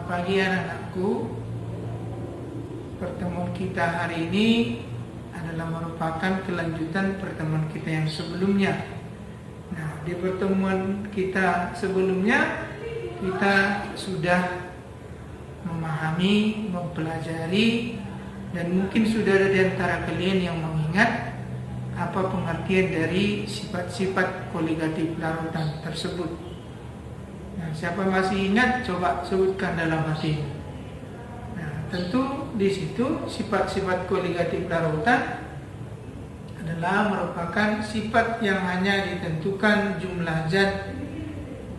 Selamat pagi anak-anakku. Pertemuan kita hari ini adalah merupakan kelanjutan pertemuan kita yang sebelumnya. Nah, di pertemuan kita sebelumnya kita sudah memahami, mempelajari, dan mungkin sudah ada di antara kalian yang mengingat apa pengertian dari sifat-sifat koligatif larutan tersebut. Nah, siapa masih ingat, coba sebutkan dalam hati. Nah, tentu di situ sifat-sifat koligatif larutan adalah merupakan sifat yang hanya ditentukan jumlah zat,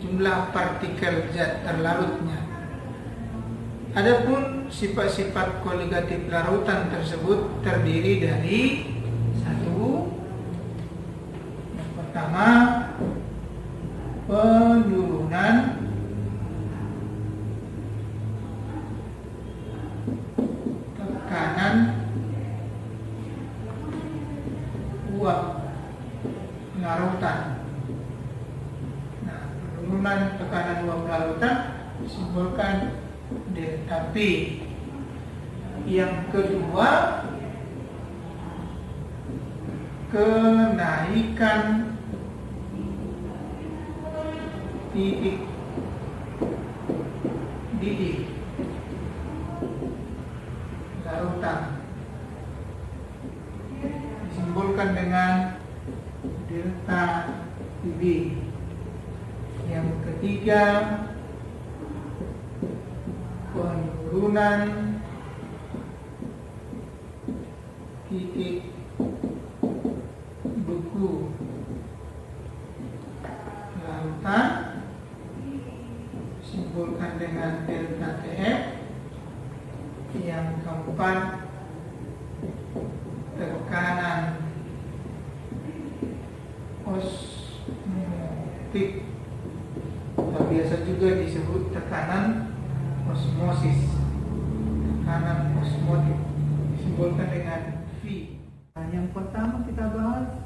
jumlah partikel zat terlarutnya. Adapun sifat-sifat koligatif larutan tersebut terdiri dari satu, yang pertama, penurunan tekanan uap larutan. Nah, penurunan tekanan uap larutan disimbolkan delta P. Yang kedua, kenaikan titik didih larutan disimbolkan dengan delta P. Yang ketiga, penurunan titik beku larutan disimbolkan dengan delta TF. Yang keempat, tekanan osmotik atau biasa juga disebut tekanan osmosis. Tekanan osmotik disimbolkan dengan V. Nah, yang pertama kita bahas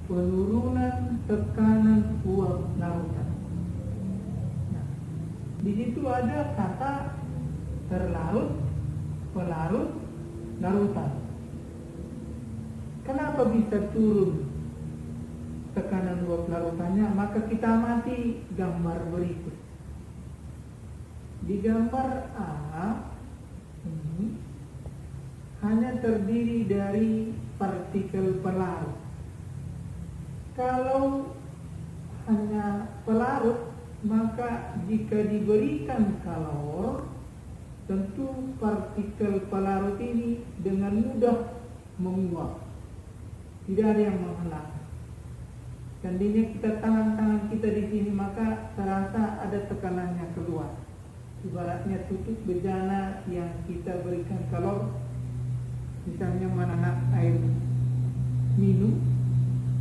penurunan tekanan uap larutan. Nah, di situ ada kata terlarut, pelarut, larutan. Kenapa bisa turun tekanan uap larutannya? Maka kita amati gambar berikut. Di gambar A ini hanya terdiri dari partikel pelarut. Kalau hanya pelarut, maka jika diberikan kalor, tentu partikel pelarut ini dengan mudah menguap. Tidak ada yang menghalang. Seandainya kita tangan kita di sini, maka terasa ada tekanannya keluar. Ibaratnya tutup bejana yang kita berikan kalor, misalnya menanak air minum,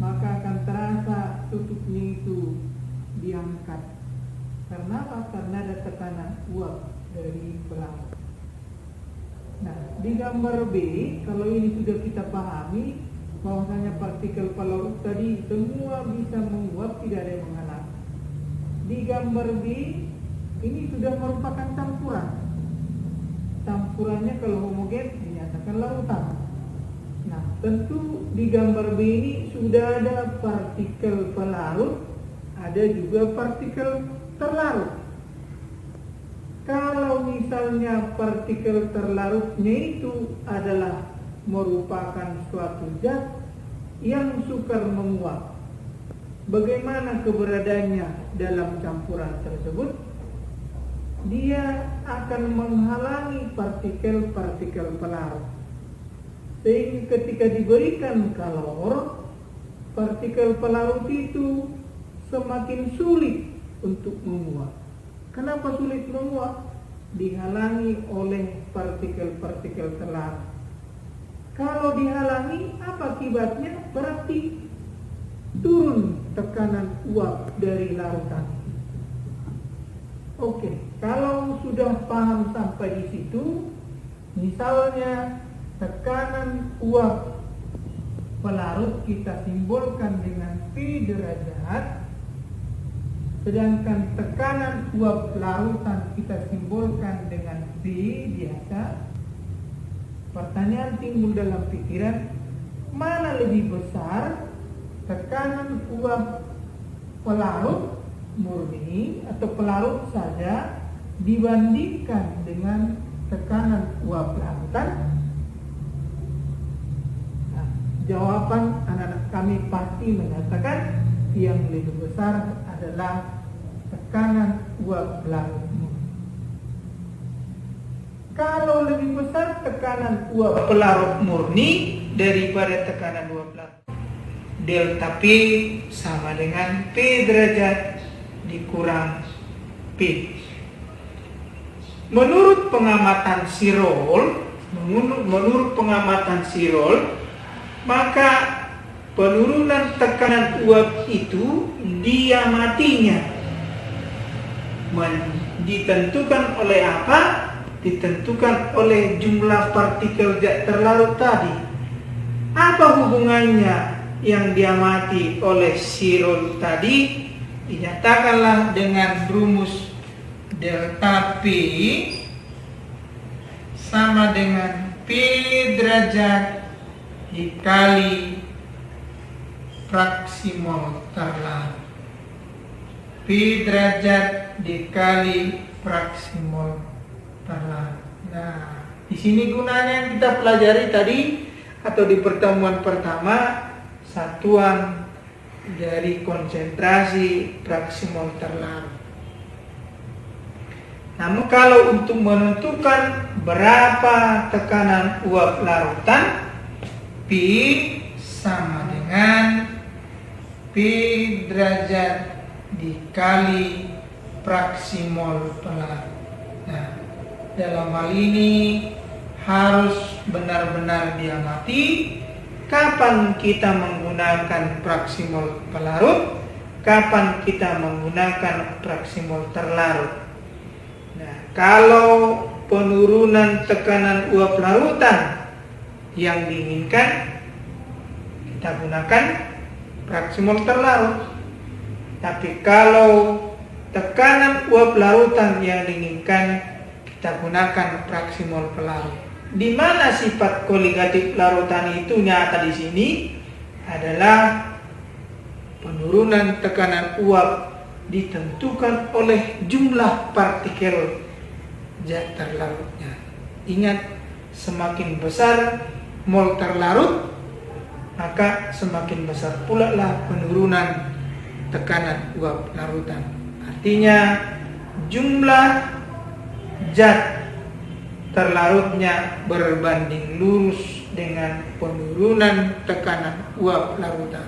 maka akan terasa tutupnya itu diangkat. Karena apa? Karena ada tekanan uap dari pelarut. Nah, di gambar B, kalau ini sudah kita pahami bahwasanya partikel pelarut tadi semua bisa menguap, tidak ada yang menghalang. Di gambar B ini sudah merupakan campuran. Campurannya kalau homogen dinyatakan larutan. Nah, tentu di gambar B ini sudah ada partikel pelarut, ada juga partikel terlarut. Kalau misalnya partikel terlarutnya itu adalah merupakan suatu zat yang sukar menguap, bagaimana keberadaannya dalam campuran tersebut? Dia akan menghalangi partikel-partikel pelarut, sehingga ketika diberikan kalor, partikel pelarut itu semakin sulit untuk menguap. Kenapa sulit menguap? Dihalangi oleh partikel-partikel terlarut. Kalau dihalangi, apa akibatnya? Berarti turun tekanan uap dari larutan. Oke, kalau sudah paham sampai di situ, misalnya tekanan uap pelarut kita simbolkan dengan P derajat, Sedangkan tekanan uap larutan kita simbolkan dengan V biasa. Pertanyaan timbul dalam pikiran, mana lebih besar tekanan uap pelarut murni atau pelarut saja dibandingkan dengan tekanan uap larutan? Nah, jawaban anak-anak kami pasti mengatakan yang lebih besar adalah tekanan uap larut murni. Kalau lebih besar tekanan uap pelarut murni daripada tekanan uap larut, delta P sama dengan P derajat dikurang P. Menurut pengamatan Sirol, maka penurunan tekanan uap itu dia matinya ditentukan oleh apa? Ditentukan oleh jumlah partikel zat terlarut tadi. Apa hubungannya yang dia mati oleh Sirol tadi? Dinyatakanlah dengan rumus delta P sama dengan P derajat dikali fraksi mol terlarut. P derajat dikali fraksi mol terlarut. Nah, di sini gunanya yang kita pelajari tadi atau di pertemuan pertama, satuan dari konsentrasi fraksi mol terlarut. Namun kalau untuk menentukan berapa tekanan uap larutan, P sama dengan P derajat dikali fraksi mol pelarut. Nah, dalam hal ini harus benar-benar diamati kapan kita menggunakan fraksi mol pelarut, kapan kita menggunakan fraksi mol terlarut. Nah, kalau penurunan tekanan uap larutan yang diinginkan, kita gunakan fraksi mol terlarut. Tapi kalau tekanan uap larutan yang diinginkan, kita gunakan fraksi mol pelarut. Di mana sifat koligatif larutan itu nyata di sini adalah penurunan tekanan uap ditentukan oleh jumlah partikel zat terlarutnya. Ingat, semakin besar mol terlarut, maka semakin besar pula lah penurunan tekanan uap larutan. Artinya jumlah zat terlarutnya berbanding lurus dengan penurunan tekanan uap larutan.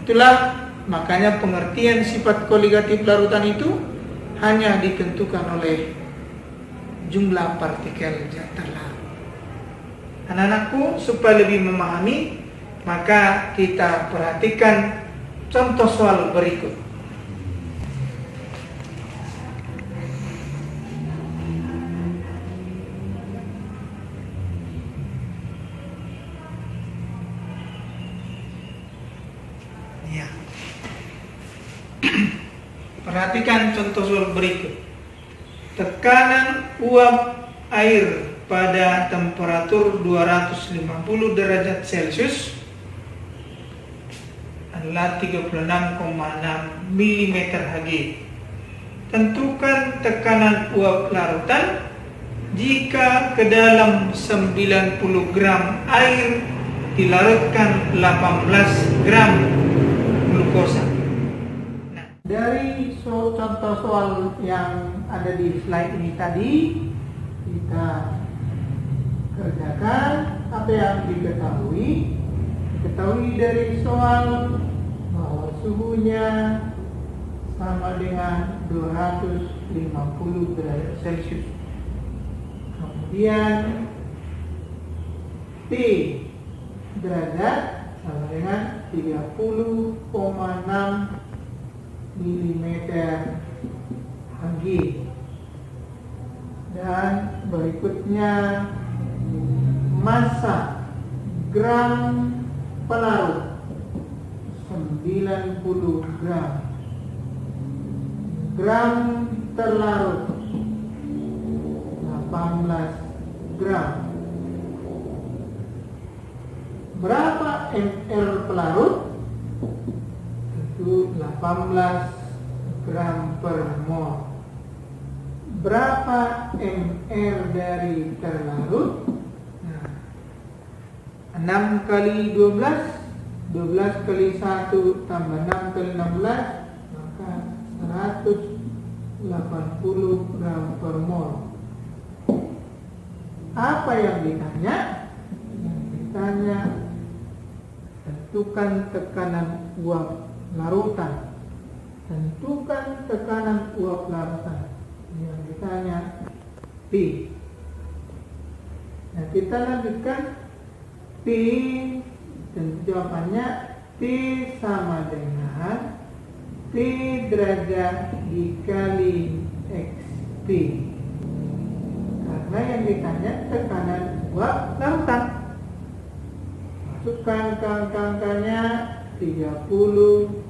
Itulah makanya pengertian sifat koligatif larutan itu hanya ditentukan oleh jumlah partikel zat terlarut. Anak-anakku, supaya lebih memahami, maka kita perhatikan contoh soal berikut. Ya. Perhatikan contoh soal berikut. Tekanan uap air pada temperatur 250 derajat Celcius adalah 36,6 mm Hg. Tentukan tekanan uap larutan jika ke dalam 90 gram air dilarutkan 18 gram glukosa. Nah, dari contoh soal yang ada di slide ini tadi, kita kerjakan apa yang diketahui dari soal bahwa suhunya sama dengan 250 derajat Celcius. Kemudian T derajat sama dengan 30,6 mm Hg. Dan berikutnya massa gram pelarut 90 gram. gram terlarut 18 gram. Berapa ml pelarut? Itu 18 gram per mol. Berapa ml dari terlarut? Nah, 6 kali 12, 12 kali 1 tambah 6 kali 16, maka 180 gram per mol. Apa yang ditanya? Yang ditanya, tentukan tekanan uap larutan. Tentukan tekanan uap larutan. Yang ditanya P. Nah, kita lanjutkan. P, tentu jawabannya P sama dengan P derajat dikali XP. Karena yang ditanya tekanan uap larutan. Masukkan angka-angkanya 30,6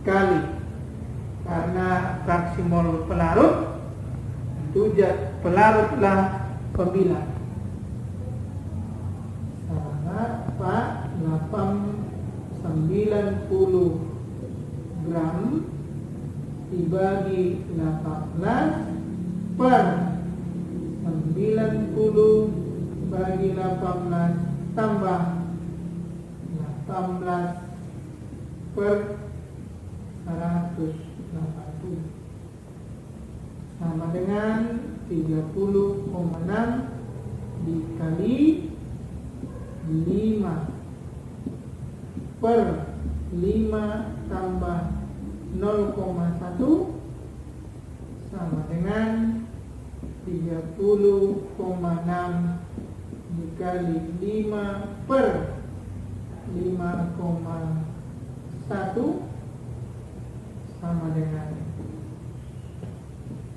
kali, karena fraksi mol pelarut itu pelarutlah pembilang. Sama 90 gram dibagi 18 per 90 bagi 18 tambah 18 per 180 sama dengan 30,6 dikali 5 per 5 tambah 0,1 sama dengan 30,6 dikali 5 per 5,1 sama dengan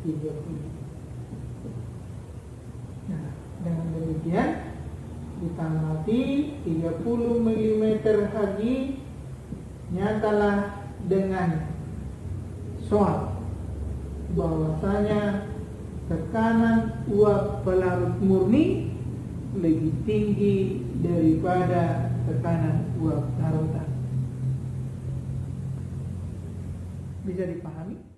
30. Nah, dengan demikian kita amati 30 mm Hg nyatalah dengan soal bahwasanya tekanan uap pelarut murni lebih tinggi daripada tekanan uap larutan. Bisa dipahami?